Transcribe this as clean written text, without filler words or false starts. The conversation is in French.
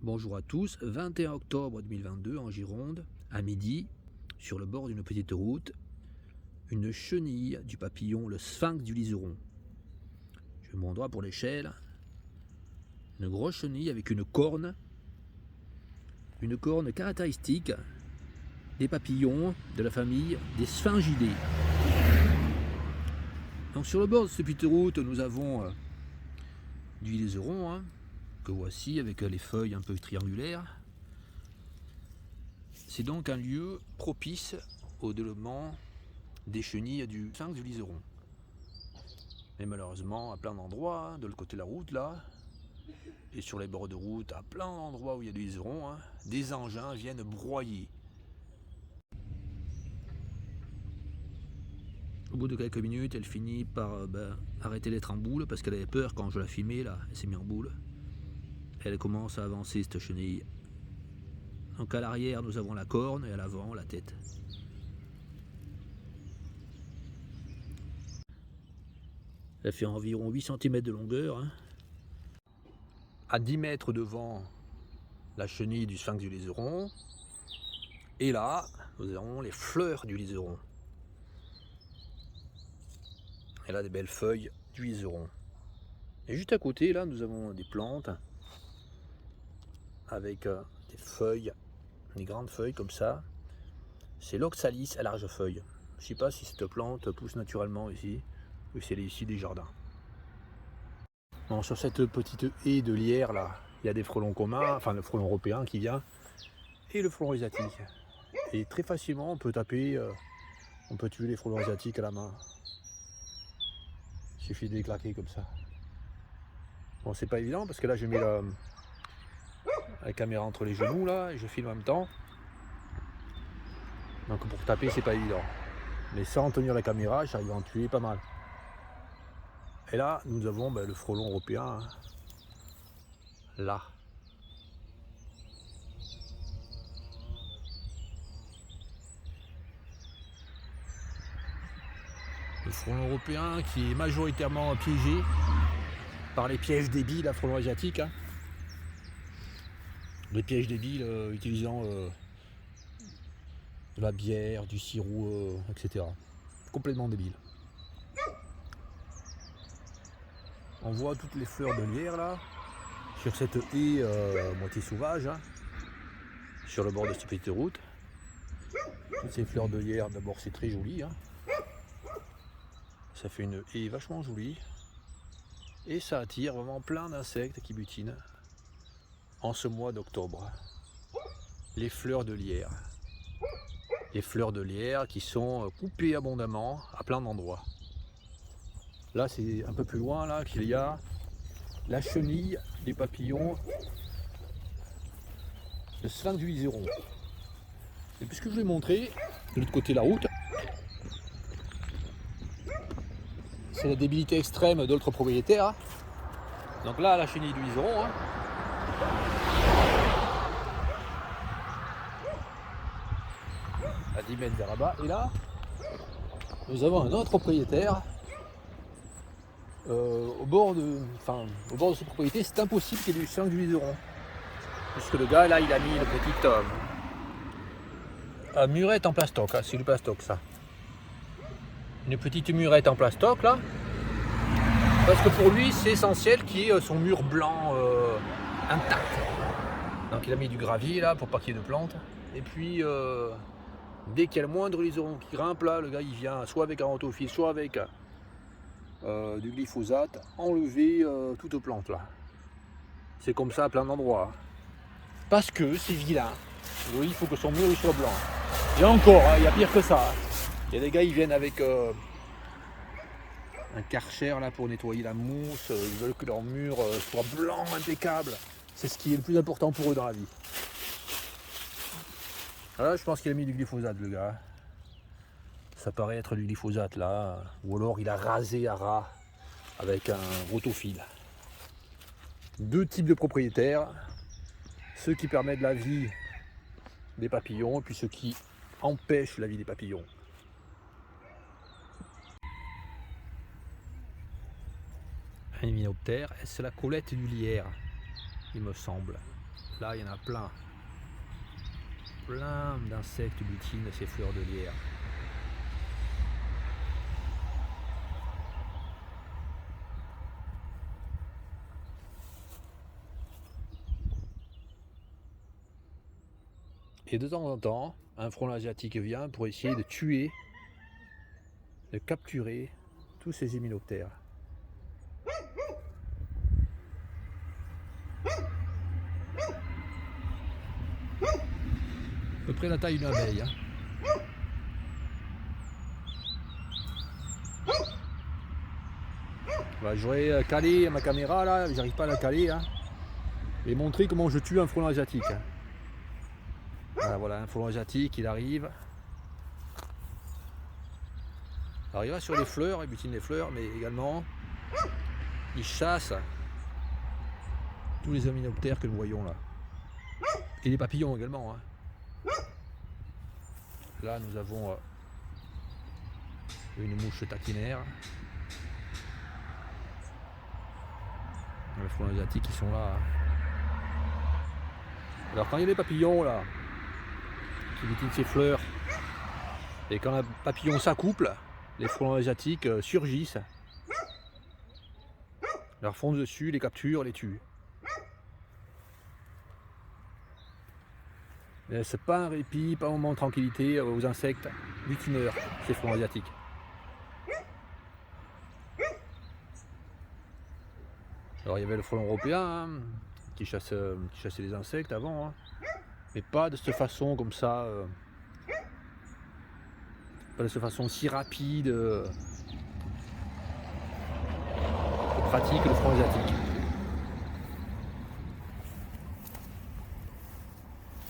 Bonjour à tous, 21 octobre 2022 en Gironde, à midi, sur le bord d'une petite route, une chenille du papillon, le sphinx du liseron. Je me rends pour l'échelle, une grosse chenille avec une corne caractéristique des papillons de la famille des Sphingidae. Donc sur le bord de cette petite route, nous avons du liseron, que voici avec les feuilles un peu triangulaires. C'est donc un lieu propice au développement des chenilles du sphinx du liseron. Mais malheureusement, à plein d'endroits, de l'autre côté de la route, là, et sur les bords de route, à plein d'endroits où il y a du liseron, des engins viennent broyer. Au bout de quelques minutes, elle finit par arrêter d'être en boule parce qu'elle avait peur quand je la filmais, là, elle s'est mise en boule. Elle commence à avancer, cette chenille. Donc à l'arrière, nous avons la corne et à l'avant, la tête. Elle fait environ 8 cm de longueur. À 10 mètres devant la chenille du sphinx du liseron. Et là, nous avons les fleurs du liseron. Elle a des belles feuilles du liseron. Et juste à côté, là, nous avons des plantes avec des feuilles, des grandes feuilles comme ça. C'est l'oxalis à large feuille. Je ne sais pas si cette plante pousse naturellement ici, ou si elle est issue des jardins. Bon, sur cette petite haie de lierre là, il y a des frelons communs, enfin le frelon européen qui vient, et le frelon asiatique. Et très facilement, on peut taper, on peut tuer les frelons asiatiques à la main. Il suffit de les claquer comme ça. Bon, c'est pas évident parce que là, je mets la caméra entre les genoux là et je filme en même temps. Donc pour taper, c'est pas évident. Mais sans tenir la caméra, j'arrive à en tuer pas mal. Et là, nous avons le frelon européen, là. Le frelon européen qui est majoritairement piégé par les pièges débiles à frelon asiatique. Les pièges débiles utilisant de la bière, du sirop, etc. Complètement débile. On voit toutes les fleurs de lierre là, sur cette haie moitié sauvage, sur le bord de cette petite route. Toutes ces fleurs de lierre, d'abord c'est très joli. Ça fait une haie vachement jolie. Et ça attire vraiment plein d'insectes qui butinent en ce mois d'octobre. Les fleurs de lierre. Les fleurs de lierre qui sont coupées abondamment à plein d'endroits. Là c'est un peu plus loin là qu'il y a la chenille des papillons, le sphinx du liseron. Et puisque je vous l'ai montré, de l'autre côté de la route, c'est la débilité extrême d'autres propriétaires. Donc là, la chenille du liseron, à 10 mètres vers là-bas. Et là, nous avons un autre propriétaire. Au bord de cette propriété, c'est impossible qu'il y ait du sphinx du liseron. Puisque le gars, là, il a mis une petite murette en plastoc. C'est du plastoc, ça. Une petite murette en plastoc, là. Parce que pour lui, c'est essentiel qu'il y ait son mur blanc intact. Donc il a mis du gravier là pour pas qu'il y ait de plantes. Et puis dès qu'il y a le moindre liseron qui grimpe là, le gars il vient soit avec un rotophile, soit avec du glyphosate, enlever toute plante là. C'est comme ça à plein d'endroits. Parce que c'est vilain. Oui, il faut que son mur il soit blanc. Et encore, il y a pire que ça. Il y a des gars ils viennent avec un Karcher là pour nettoyer la mousse, ils veulent que leur mur soit blanc, impeccable. C'est ce qui est le plus important pour eux dans la vie. Là, je pense qu'il a mis du glyphosate le gars. Ça paraît être du glyphosate là, ou alors il a rasé à ras avec un rotophile. Deux types de propriétaires, ceux qui permettent la vie des papillons et puis ceux qui empêchent la vie des papillons. Un hyménoptère, c'est la colette du lierre, il me semble. Là, il y en a plein. Plein d'insectes butinent ces fleurs de lierre. Et de temps en temps, un frelon asiatique vient pour essayer de tuer, de capturer tous ces hyménoptères. À peu près la taille d'une abeille. Hein. Voilà, j'aurais calé ma caméra là, j'arrive pas à la caler. Hein, et montrer comment je tue un frelon asiatique. Hein. Voilà, un frelon asiatique, il arrive. Alors il va sur les fleurs, il butine les fleurs, mais également il chasse tous les hyménoptères que nous voyons là. Et les papillons également. Hein. Là nous avons une mouche taquinaire. Les frelons asiatiques qui sont là. Hein. Alors quand il y a des papillons là, qui butinent ces fleurs, et quand un papillon s'accouple, les frelons asiatiques surgissent, leur foncent dessus, les capturent, les tuent. C'est pas un répit, pas un moment de tranquillité aux insectes butineurs, ces frelons asiatiques. Alors il y avait le frelon européen hein, qui chassait les insectes avant, hein, mais pas de cette façon comme ça, pas de cette façon si rapide, pratique le frelon asiatique.